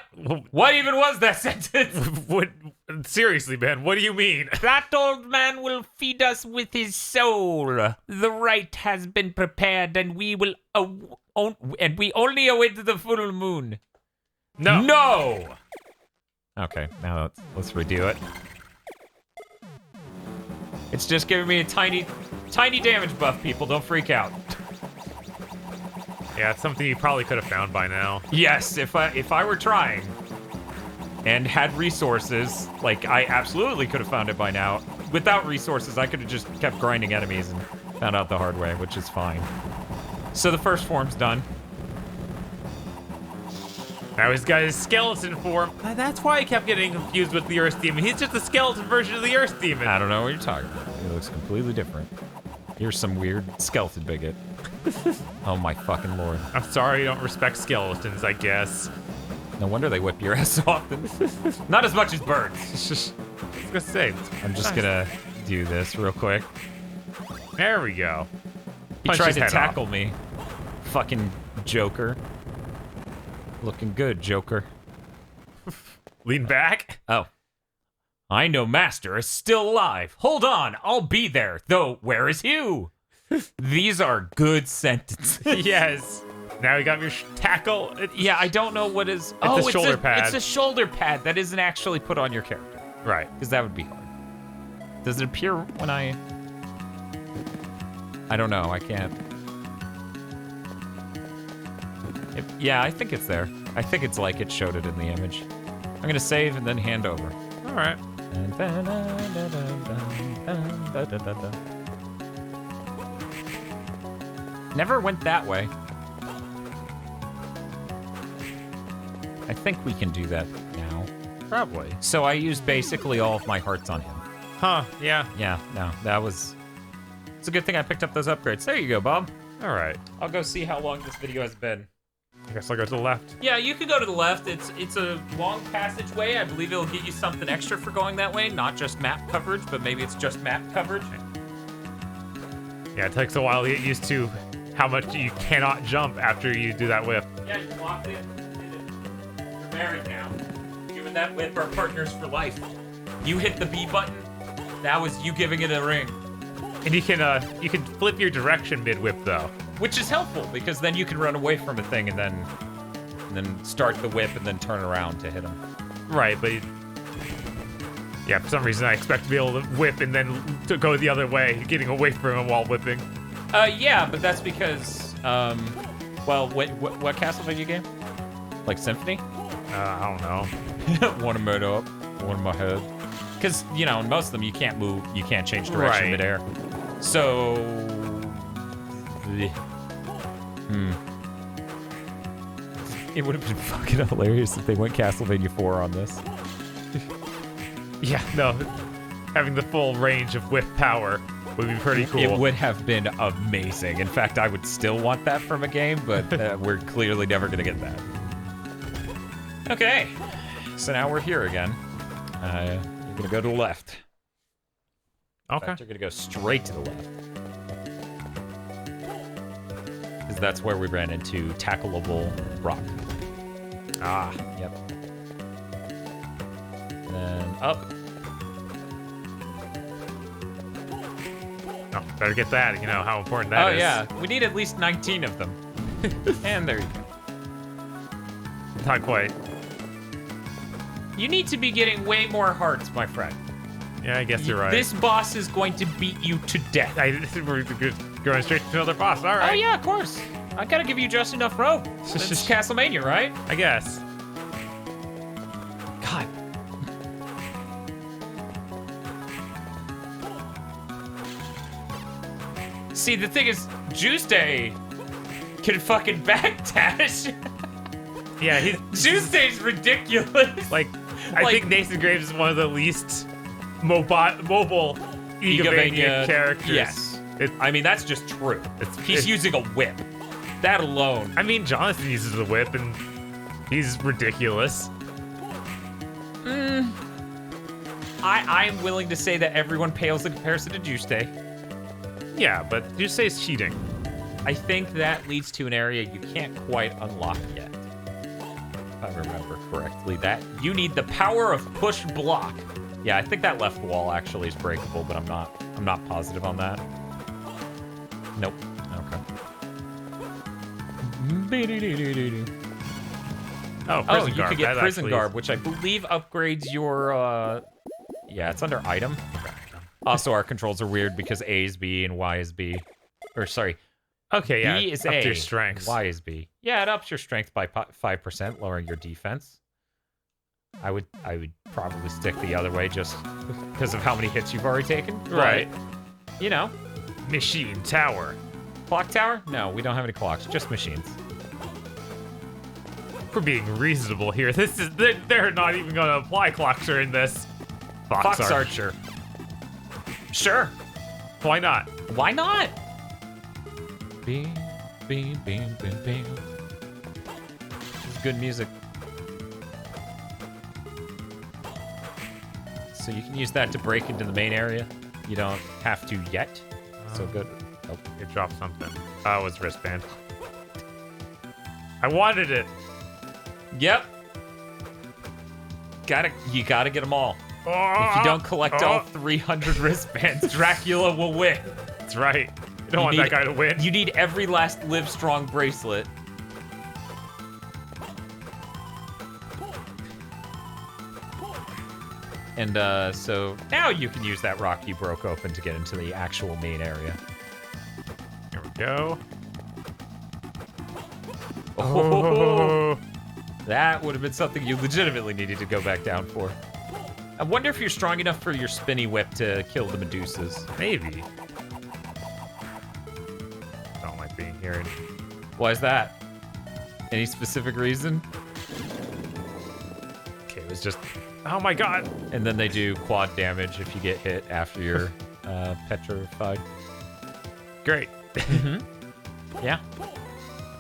What even was that sentence? What? Seriously, man, what do you mean? That old man will feed us with his soul. The rite has been prepared, and we will we only await the full moon. No. No. Okay, now let's redo it. It's just giving me a tiny damage buff. People, don't freak out. Yeah, it's something you probably could have found by now. Yes, if I were trying and had resources, like I absolutely could have found it by now. Without resources, I could have just kept grinding enemies and found out the hard way, which is fine. So the first form's done. Now he's got his skeleton form. That's why I kept getting confused with the Earth Demon. He's just a skeleton version of the Earth Demon. I don't know what you're talking about. It looks completely different. You're some weird skeleton bigot. Oh my fucking lord. I'm sorry you don't respect skeletons, I guess. No wonder they whip your ass often. Not as much as birds. I was gonna say. I'm just gonna do this real quick. There we go. He tried to tackle me. Fucking Joker. Looking good, Joker. Lean back. Oh. I know Master is still alive. Hold on, I'll be there. Though, where is Hugh? These are good sentences. Yes. Now you got your tackle. Yeah, I don't know what is... It's a shoulder pad. It's a shoulder pad that isn't actually put on your character. Right. Because that would be hard. Does it appear when I don't know, I can't. Yeah, I think it's there. I think it's like it showed it in the image. I'm gonna save and then hand over. All right. Never went that way. I think we can do that now. Probably. So I used basically all of my hearts on him. Huh, yeah. Yeah, no, that was... It's a good thing I picked up those upgrades. There you go, Bob. All right. I'll go see how long this video has been. I guess I'll go to the left. Yeah, you could go to the left. It's a long passageway. I believe it'll get you something extra for going that way. Not just map coverage, but maybe it's just map coverage. Yeah, it takes a while to get used to how much you cannot jump after you do that whip. Yeah, you locked in. You're married now. You and that whip are partners for life. You hit the B button. That was you giving it a ring. And you can flip your direction mid-whip, though. Which is helpful, because then you can run away from a thing and then start the whip and then turn around to hit him. Right, but... Yeah, for some reason I expect to be able to whip and then to go the other way, getting away from him while whipping. Yeah, but that's because, well, what Castlevania game? Like Symphony? I don't know. One in my up, one in my head. Because, you know, in most of them you can't move, you can't change direction Right. midair. So... It would have been fucking hilarious if they went Castlevania 4 on this. Yeah, no. Having the full range of whip power would be pretty cool. It would have been amazing. In fact, I would still want that from a game, but we're clearly never going to get that. Okay, so now we're here again. You're going to go to the left. In Okay. fact, you're going to go straight to the left. Because that's where we ran into tackleable rock. Ah. Yep. And then up. Oh, better get that. You know how important that is. Oh, yeah. We need at least 19 of them. And there you go. Not quite. You need to be getting way more hearts, my friend. Yeah, I guess you're right. This boss is going to beat you to death. We're going straight to another boss. All right. Oh, yeah, of course. I gotta give you just enough rope. It's Castlemania, right? I guess. God. See, the thing is, Juice Day can fucking backdash. Yeah, he's Juice Day's ridiculous. like, I think Nathan Graves is one of the least mobile Gigabania characters. Yes. I mean, that's just true. He's it's- using a whip. That alone. I mean, Jonathan uses a whip, and he's ridiculous. I'm willing to say that everyone pales in comparison to Juice Day. Yeah, but you say it's cheating. I think that leads to an area you can't quite unlock yet. If I remember correctly, that you need the power of push block. Yeah, I think that left wall actually is breakable, but I'm not positive on that. Nope. Okay. Oh, Oh, prison you garb. could get That prison actually- garb, which I believe upgrades your yeah, it's under item. Also, our controls are weird because A is B and Y is B. Or sorry, Okay, yeah. B is up A, to your strengths. Y is B. Yeah, it ups your strength by 5%, lowering your defense. I would probably stick the other way just because of how many hits you've already taken. Right. But, you know, Machine tower. clock tower? No, we don't have any clocks, just machines. We're being reasonable here. They're not even going to apply clocks during this. Fox Archer. Sure. Why not? Why not? Beam, beam, beam, beam, beam. This is good music. So you can use that to break into the main area. You don't have to yet. So good. Oh. It dropped something. Oh, it was wristband. I wanted it. Yep. You gotta get them all. Oh, If you don't collect all 300 wristbands, Dracula will win. That's right. You don't want that guy to win. You need every last Live Strong bracelet. And so now you can use that rock you broke open to get into the actual main area. Here we go. Oh, that would have been something you legitimately needed to go back down for. I wonder if you're strong enough for your spinny whip to kill the Medusas. Maybe. Don't like being here. Why is that? Any specific reason? Okay, it was just... Oh my god. And then they do quad damage if you get hit after you're petrified. Great. Yeah.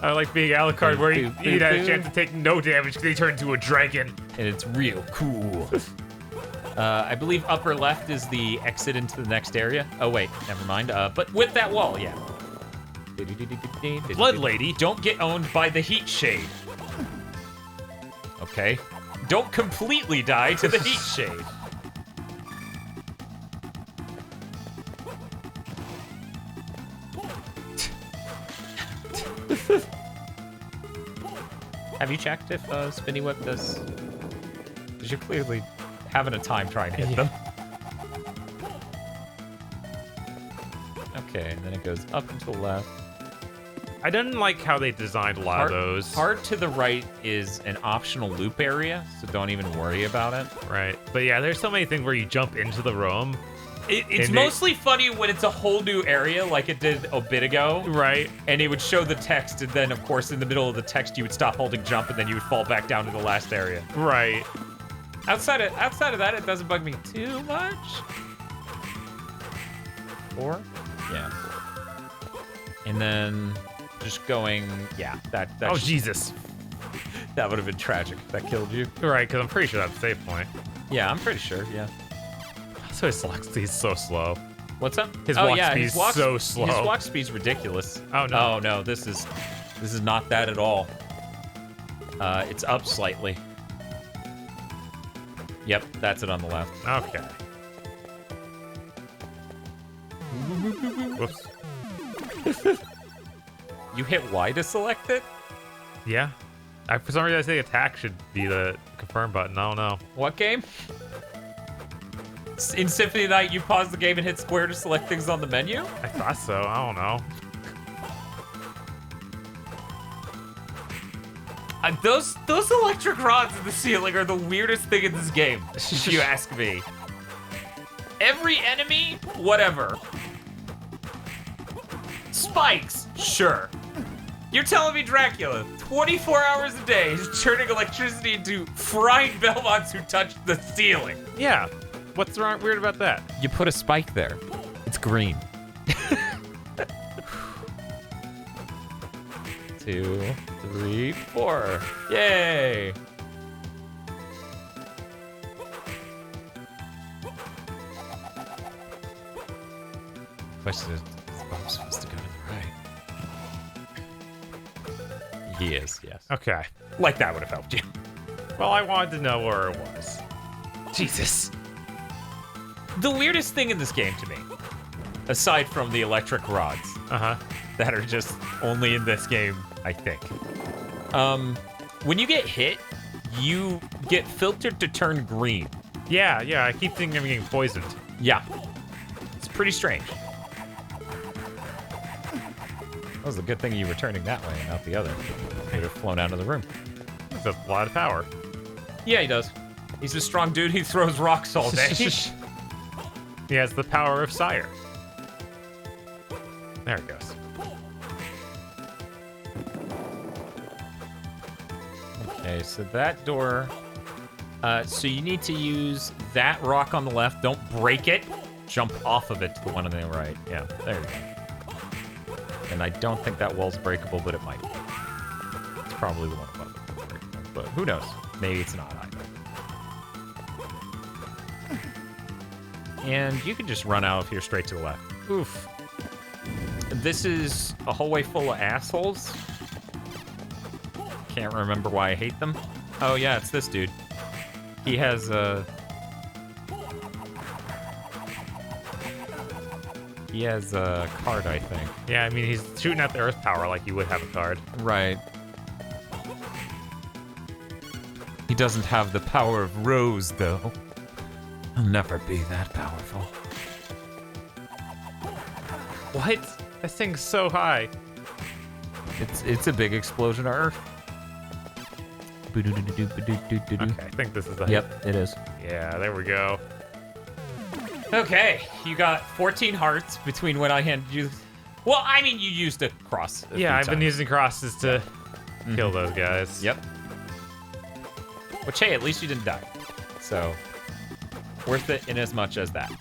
I like being Alucard where you had a chance to take no damage because they turn into a dragon. And it's real cool. I believe upper left is the exit into the next area. Oh, wait, never mind. But with that wall, yeah. Blood Lady. Don't get owned by the heat shade. Okay. Don't completely die to the heat shade. Have you checked if Spinny Whip does? Because you're clearly having a time trying to hit them. Okay, and then it goes up and to the left. I didn't like how they designed a lot of those. Hard to the right is an optional loop area, so don't even worry about it. Right. But yeah, there's so many things where you jump into the room. It's mostly funny when it's a whole new area, like it did a bit ago. Right. And it would show the text, and then, of course, in the middle of the text, you would stop holding jump, and then you would fall back down to the last area. Right. Outside of that, it doesn't bug me too much. 4? Yeah, 4. And then just going, yeah, that oh, Jesus. That would have been tragic if that killed you. Right, because I'm pretty sure that's a save point. Yeah, I'm pretty sure, yeah. So he's so slow. What's up? His walk speed's so slow. His walk speed's ridiculous. Oh no. Oh no, this is not that at all. It's up slightly. Yep, that's it on the left. Okay. Whoops. You hit Y to select it? Yeah. For some reason I think attack should be the confirm button. I don't know. What game? In Symphony of the Night, you pause the game and hit square to select things on the menu? I thought so. I don't know. Those electric rods in the ceiling are the weirdest thing in this game, if you ask me. Every enemy, whatever. Spikes, sure. You're telling me Dracula, 24 hours a day, is turning electricity into frying Belmonts who touch the ceiling. Yeah. What's weird about that? You put a spike there. It's green. 2, 3, 4. Yay! Question is Bob supposed to go to the right? He is, yes. Okay. Like that would have helped you. Well, I wanted to know where it was. Jesus. The weirdest thing in this game to me, aside from the electric rods, that are just only in this game, I think. When you get hit, you get filtered to turn green. Yeah, I keep thinking I'm getting poisoned. Yeah. It's pretty strange. That was a good thing you were turning that way and not the other. You would have flown out of the room. That's a lot of power. Yeah, he does. He's a strong dude. He throws rocks all day. He has the power of Sire. There it goes. Okay, so that door... so you need to use that rock on the left. Don't break it. Jump off of it to the one on the right. Yeah, there you go. And I don't think that wall's breakable, but it might be. It's probably the one above it that's breakable, but who knows? Maybe it's not either. And you can just run out of here straight to the left. Oof. This is a hallway full of assholes. Can't remember why I hate them. Oh yeah, it's this dude. He has a... He has a card, I think. Yeah, I mean, he's shooting at the earth power like you would have a card. Right. He doesn't have the power of Rose, though. He'll never be that powerful. What? This thing's so high. It's a big explosion of Earth. Okay, I think this is the... Yep, it is. Yeah, there we go. Okay, you got 14 hearts between when I handed you... Well, I mean, you used a cross. Yeah, I've been using crosses to kill those guys. Yep. Which, hey, at least you didn't die. So, worth it in as much as that.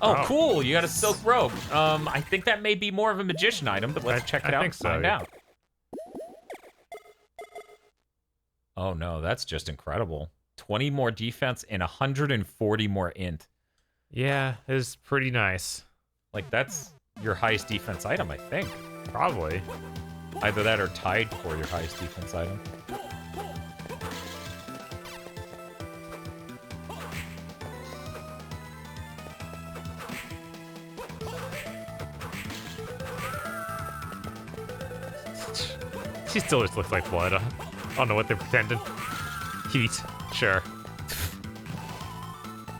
Oh, cool! You got a silk robe. I think that may be more of a magician item, but let's check it out and find out. Oh no, that's just incredible. 20 more defense and 140 more int. Yeah, it's pretty nice. Like, that's your highest defense item, I think. Probably. Either that or tied for your highest defense item. She still just looks like blood. I don't know what they're pretending. Heat. Sure.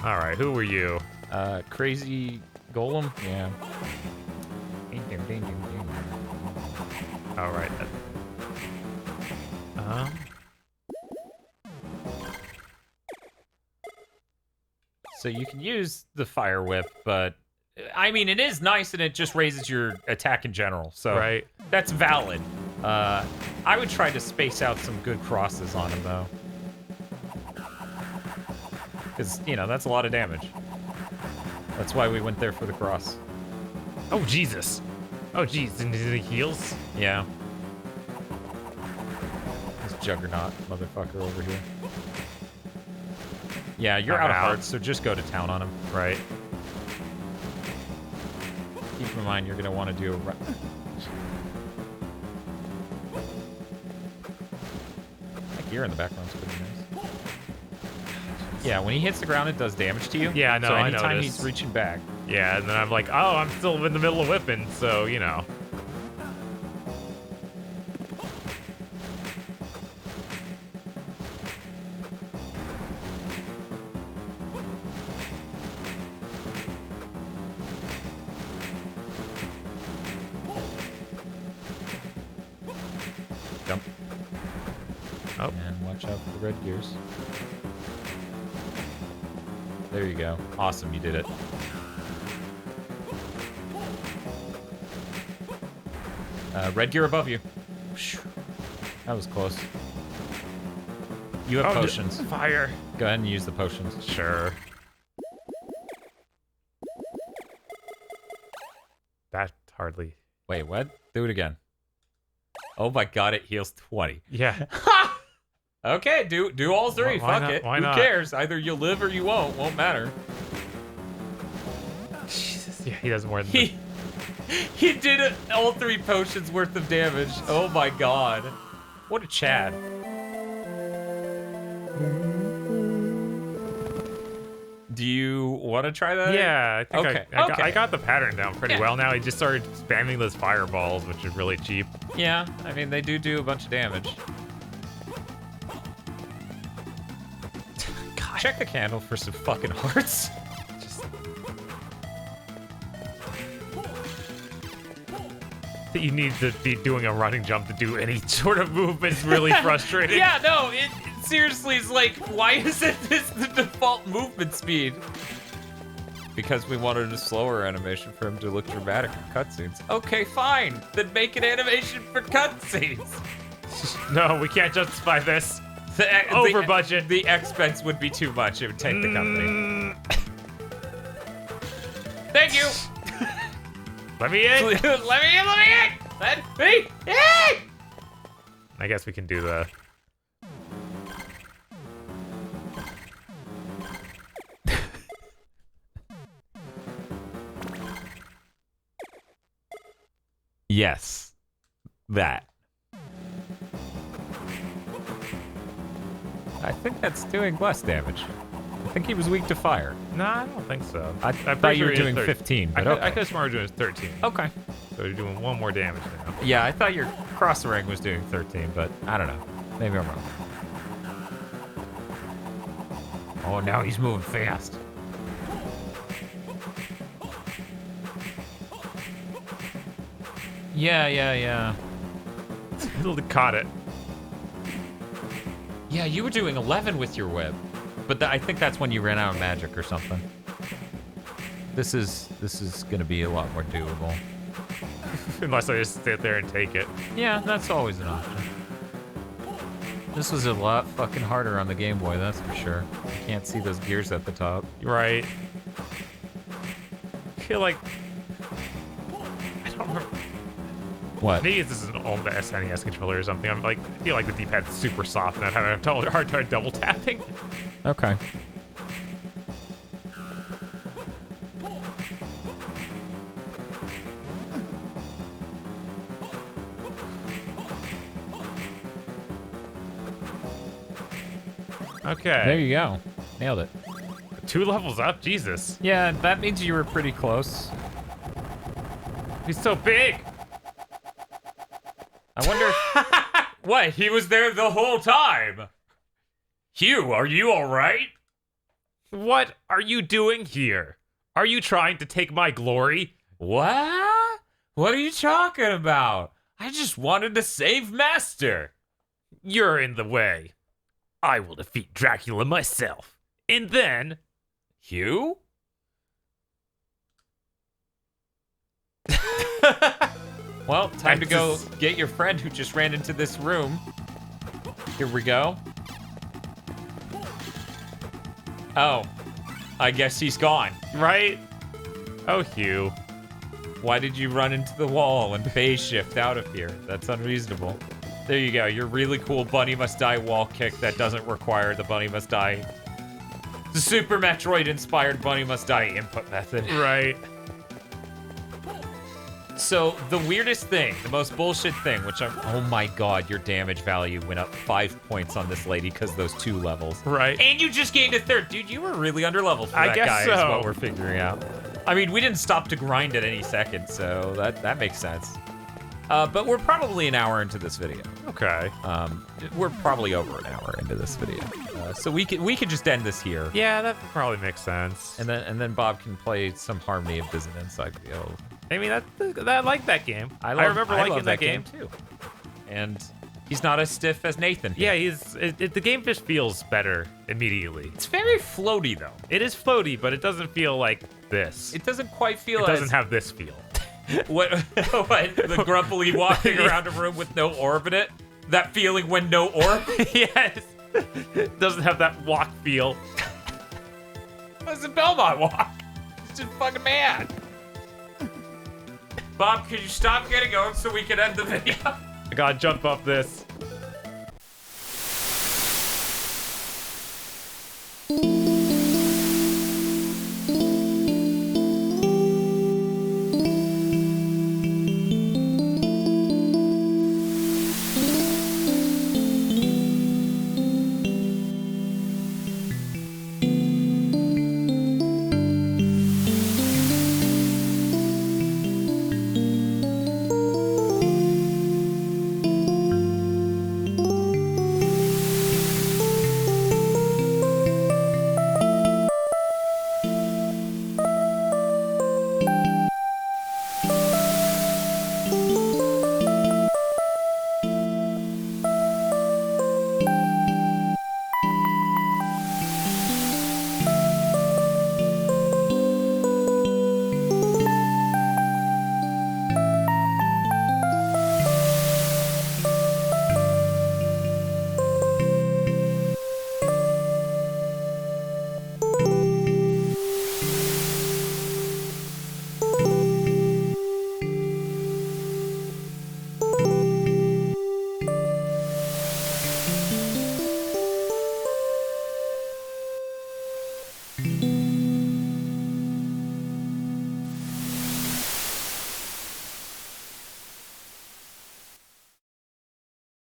Alright, who were you? Crazy golem? Yeah. Alright. So you can use the fire whip, but I mean, it is nice and it just raises your attack in general. So right. That's valid. I would try to space out some good crosses on him, though. Because, you know, that's a lot of damage. That's why we went there for the cross. Oh, Jesus. Oh, jeez. And he heals? Yeah. This juggernaut motherfucker over here. Yeah, you're out of hearts, so just go to town on him. Right. Keep in mind, you're going to want to do a... That gear in the background's pretty nice. Yeah, when he hits the ground, it does damage to you. Yeah, no, so I anytime noticed. he's reaching back. Yeah, and then I'm like, oh, I'm still in the middle of whipping, so, you know. Jump. Oh. And watch out for the red gears. There you go. Awesome, you did it. Red gear above you. That was close. You have potions. Fire. Go ahead and use the potions. Sure. That hardly... Wait, what? Do it again. Oh my god, it heals 20. Yeah. Okay, do all three. Why Fuck not? it. Why Who not? cares? Either you'll live or you won't. Won't matter. Jesus. Yeah, he does more than... He did all 3 potions worth of damage. Oh my god. What a Chad. Do you want to try that? Yeah, I think Okay. I got the pattern down pretty well now. He just started spamming those fireballs, which is really cheap. Yeah, I mean, they do a bunch of damage. God. Check the candle for some fucking hearts. That you need to be doing a running jump to do any sort of movement is really frustrating. Yeah, no, it seriously is like, why isn't this the default movement speed? Because we wanted a slower animation for him to look dramatic in cutscenes. Okay, fine. Then make an animation for cutscenes. No, we can't justify this. Over budget. The expense would be too much. It would take the company. Thank you. Let me in. Let me in. Let me in. I guess we can do the... Yes. That. I think that's doing less damage. I think he was weak to fire. No, I don't think so. I thought you were doing 15, but I could have sworn we were doing 13. Okay. So we're doing 1 more damage now. Yeah, I thought your cross the ring was doing 13, but I don't know. Maybe I'm wrong. Oh, now he's moving fast. Yeah. Caught it. Yeah, you were doing 11 with your whip, but I think that's when you ran out of magic or something. This is gonna be a lot more doable. Unless I just sit there and take it. Yeah, that's always an option. This was a lot fucking harder on the Game Boy, that's for sure. You can't see those gears at the top. Right. I feel like... I don't remember. What? Maybe this is an old SNES controller or something. I feel like the D-pad's super soft and I'm having a hard time double tapping. Okay. Okay. There you go. Nailed it. 2 levels up? Jesus. Yeah, that means you were pretty close. He's so big. I wonder if... What? He was there the whole time. Hugh, are you all right? What are you doing here? Are you trying to take my glory? What? What are you talking about? I just wanted to save Master. You're in the way. I will defeat Dracula myself. And then... Hugh? Well, time to go get your friend who just ran into this room. Here we go. Oh, I guess he's gone. Right? Oh, Hugh. Why did you run into the wall and phase shift out of here? That's unreasonable. There you go, your really cool Bunny Must Die wall kick that doesn't require the Bunny Must Die. The Super Metroid-inspired Bunny Must Die input method. Right. So, the weirdest thing, the most bullshit thing, which I'm... Oh my god, your damage value went up 5 points on this lady because of those 2 levels. Right. And you just gained a 3rd. Dude, you were really underleveled for that guess guy, so. is what we're figuring out. I mean, we didn't stop to grind at any second, so that makes sense. But we're probably an hour into this video. Okay. We're probably over an hour into this video. So we could just end this here. Yeah, that probably makes sense. And then Bob can play some Harmony of Dissonance. I mean, I like that game. I remember I liking love that game. too. And he's not as stiff as Nathan. Yeah, the game just feels better immediately. It's very floaty though. It is floaty, but it doesn't feel like this. It doesn't quite feel. It doesn't have this feel. What the grumpily walking around a room with no orb in it? That feeling when no orb? Yes. It doesn't have that walk feel. It's a Belmont walk. It's just fucking mad. Bob, could you stop getting going so we can end the video? I gotta jump up this.